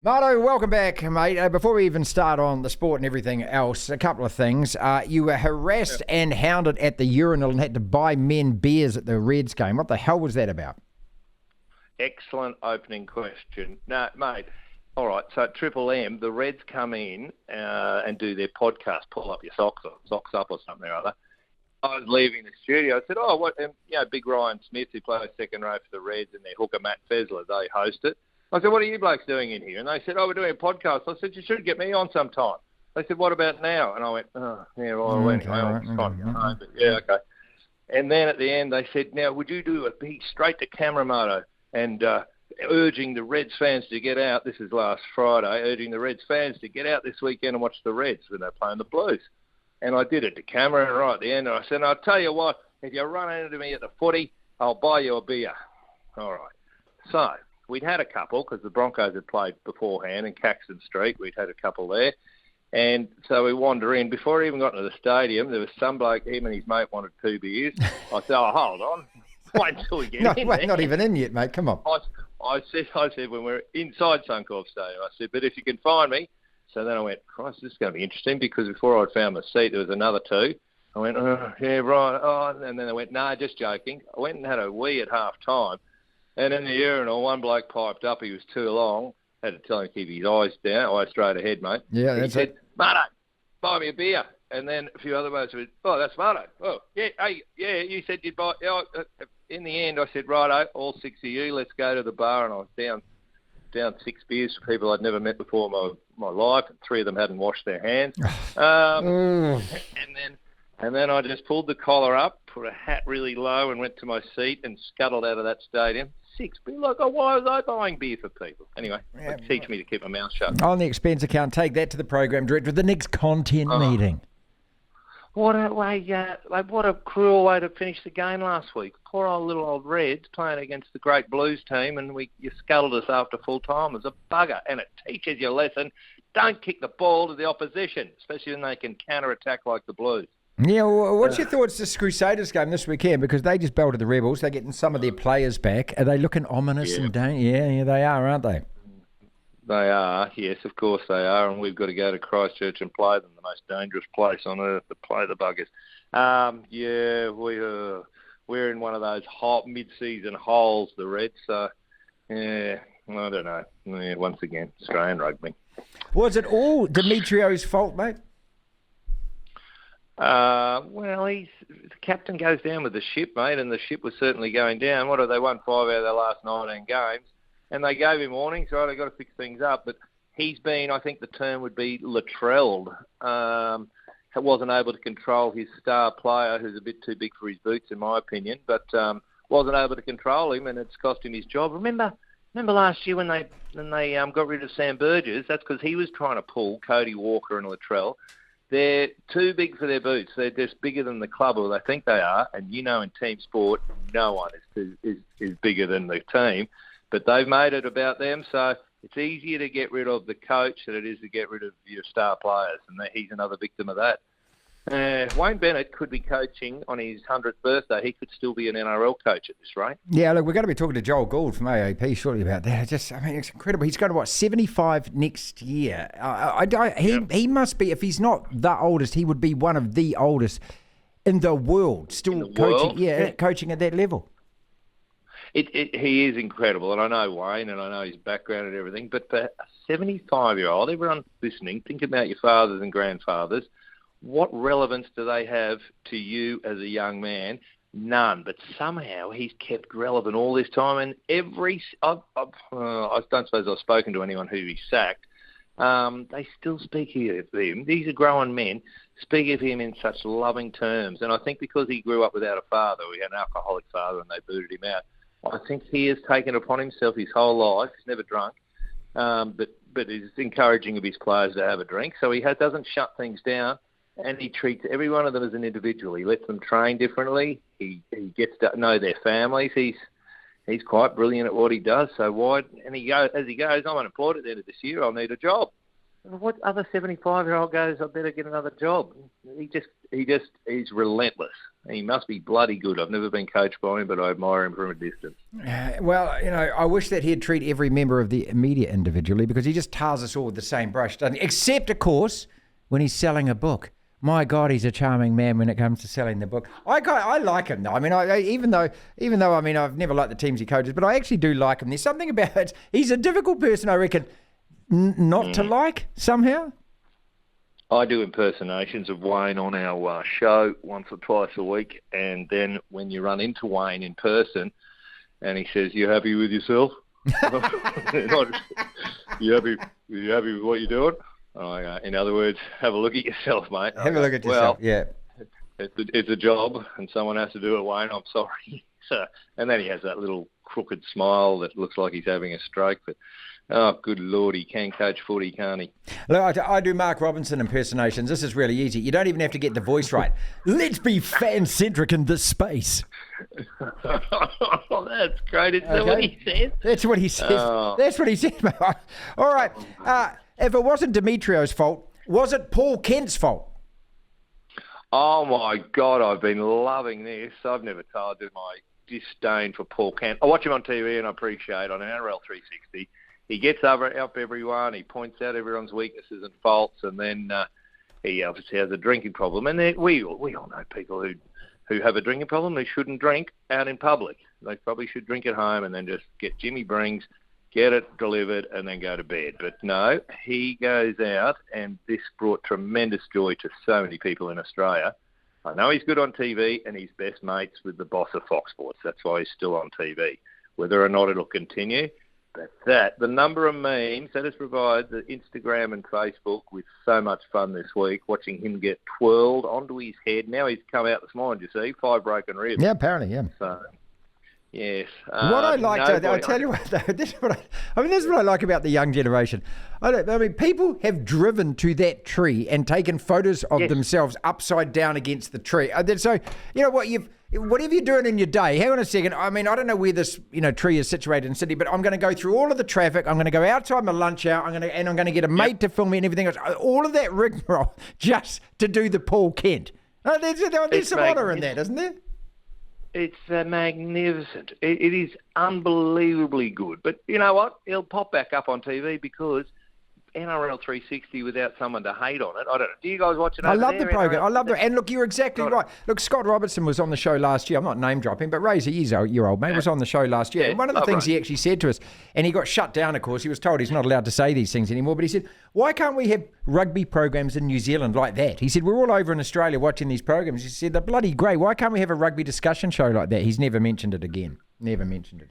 Marto, welcome back, mate. Before we even start on the sport and everything else, a couple of things. You were harassed and hounded at the urinal and had to buy men beers at the Reds game. What the hell was that about? Excellent opening question. No, mate. All right, so at Triple M, the Reds come in and do their podcast, Pull Up Your Socks Up or something or other. I was leaving the studio. I said, Big Ryan Smith, who plays second row for the Reds, and their hooker, Matt Fessler, they host it. I said, what are you blokes doing in here? And they said, we're doing a podcast. I said, you should get me on sometime. They said, what about now? And I went, anyway, it's time to go home. But yeah, okay. And then at the end, they said, now, would you do a big straight-to-camera moto and urging the Reds fans to get out? This is last Friday, urging the Reds fans to get out this weekend and watch the Reds when they're playing the Blues. And I did it to camera, and right at the end, I said, I'll tell you what, if you run into me at the footy, I'll buy you a beer. All right. So we'd had a couple because the Broncos had played beforehand in Caxton Street. We'd had a couple there. And so we wander in. Before we even got into the stadium, there was some bloke, him and his mate wanted 2 beers. I said, hold on. Wait until we get in there. Not even in yet, mate. Come on. I said when we're inside Suncorp Stadium, I said, but if you can find me. So then I went, Christ, this is going to be interesting because before I'd found my seat, there was another 2. I went, yeah, right. And then I went, no, just joking. I went and had a wee at half time. And in the urinal, one bloke piped up. He was too long. Had to tell him to keep his eyes down, eyes straight ahead, mate. Yeah, that's it. He said, Marto, buy me a beer. And then a few other blokes said, that's Marto. Oh, yeah, hey, yeah, you said you'd buy. Yeah, in the end, I said, righto, all 6 of you, let's go to the bar. And I was down 6 beers for people I'd never met before in my life. And 3 of them hadn't washed their hands. And then I just pulled the collar up, put a hat really low and went to my seat and scuttled out of that stadium. 6 beers. Why was I buying beer for people? Anyway, teach me to keep my mouth shut. On the expense account, take that to the program director at the next content meeting. What a way! What a cruel way to finish the game last week. Poor little old Reds playing against the great Blues team, and you scuttled us after full time as a bugger. And it teaches you a lesson: don't kick the ball to the opposition, especially when they can counter attack like the Blues. Yeah, well, what's your thoughts this Crusaders game this weekend? Because they just belted the Rebels. They're getting some of their players back. Are they looking ominous and Yeah, they are, aren't they? They are, yes, of course they are, and we've got to go to Christchurch and play them, the most dangerous place on earth to play the buggers. We're in one of those hot mid-season holes, the Reds, so, I don't know. Yeah, once again, Australian rugby. Was it all Demetrio's fault, mate? The captain goes down with the ship, mate, and the ship was certainly going down. They won 5 out of their last 19 games. And they gave him warnings, right? They've got to fix things up. But he's been, I think the term would be latrelled. Wasn't able to control his star player, who's a bit too big for his boots, in my opinion. But wasn't able to control him, and it's cost him his job. Remember last year when they got rid of Sam Burgess? That's because he was trying to pull Cody Walker and Latrell. They're too big for their boots. They're just bigger than the club, or they think they are. And in team sport, no one is bigger than the team. But they've made it about them, so it's easier to get rid of the coach than it is to get rid of your star players, and he's another victim of that. Wayne Bennett could be coaching on his 100th birthday. He could still be an NRL coach at this rate. Yeah, look, we're going to be talking to Joel Gould from AAP shortly about that. It's incredible. He's going to, 75 next year. He must be, if he's not the oldest, he would be one of the oldest in the world, still coaching. Coaching at that level. He is incredible, and I know Wayne, and I know his background and everything, but for a 75-year-old, everyone listening, think about your fathers and grandfathers. What relevance do they have to you as a young man? None, but somehow he's kept relevant all this time, and I don't suppose I've spoken to anyone who he sacked. They still speak of him. These are grown men, speak of him in such loving terms, and I think because he grew up without a father, he had an alcoholic father, and they booted him out. I think he has taken upon himself his whole life. He's never drunk, but he's encouraging of his players to have a drink. So he doesn't shut things down, and he treats every one of them as an individual. He lets them train differently. He gets to know their families. He's quite brilliant at what he does. So as he goes, I'm unemployed at the end of this year. I'll need a job. What other 75-year-old goes, I better get another job? He's relentless. He must be bloody good. I've never been coached by him, but I admire him from a distance. Well, I wish that he'd treat every member of the media individually, because he just tars us all with the same brush, doesn't he? Except, of course, when he's selling a book. My God, he's a charming man when it comes to selling the book. I like him, though. I mean, even though I've never liked the teams he coaches, but I actually do like him. There's something about it. He's a difficult person, I reckon, not to like somehow. I do impersonations of Wayne on our show once or twice a week, and then when you run into Wayne in person and he says, "You happy with yourself? You happy with what you're doing?" In other words, have a look at yourself, mate. Have a look at yourself, yeah. It's a job, and someone has to do it, Wayne. I'm sorry. And then he has that little crooked smile that looks like he's having a stroke, but... Oh, good Lord, he can coach footy, can't he? Look, I do Mark Robinson impersonations. This is really easy. You don't even have to get the voice right. Let's be fan-centric in this space. Oh, that's great. Is that what he said? That's what he says. Oh. That's what he said. All right. If it wasn't Demetrio's fault, was it Paul Kent's fault? Oh, my God, I've been loving this. I've never told you my disdain for Paul Kent. I watch him on TV and I appreciate on NRL 360. He gets up everyone, he points out everyone's weaknesses and faults, and then he obviously has a drinking problem. And we all know people who have a drinking problem who shouldn't drink out in public. They probably should drink at home and then just get Jimmy Brings, get it delivered, and then go to bed. But no, he goes out, and this brought tremendous joy to so many people in Australia. I know he's good on TV, and he's best mates with the boss of Fox Sports. That's why he's still on TV. Whether or not it'll continue... But the number of memes that has provided the Instagram and Facebook with so much fun this week, watching him get twirled onto his head. Now he's come out this morning, you see, 5 broken ribs. Yeah, apparently, yeah. So, yes. What I like, I'll tell you what, though, this is what I like about the young generation. People have driven to that tree and taken photos of themselves upside down against the tree. So, you know what, whatever you're doing in your day, hang on a second. I mean, I don't know where this tree is situated in Sydney, but I'm going to go through all of the traffic. I'm going to go outside my lunch hour. I'm going to get a mate to film me and everything else. All of that rigmarole just to do the Paul Kent. There's some honour in that, isn't there? It's magnificent. It is unbelievably good. But you know what? It'll pop back up on TV because NRL 360 without someone to hate on it. I don't know. Do you guys watch it? I love the program. I love the. And look, you're exactly right. Look, Scott Robertson was on the show last year. I'm not name dropping, but Razor, your old mate, was on the show last year. And one of the things he actually said to us, and he got shut down, of course. He was told he's not allowed to say these things anymore. But he said, "Why can't we have rugby programs in New Zealand like that?" He said, "We're all over in Australia watching these programs." He said, "They're bloody great. Why can't we have a rugby discussion show like that?" He's never mentioned it again. Never mentioned it again.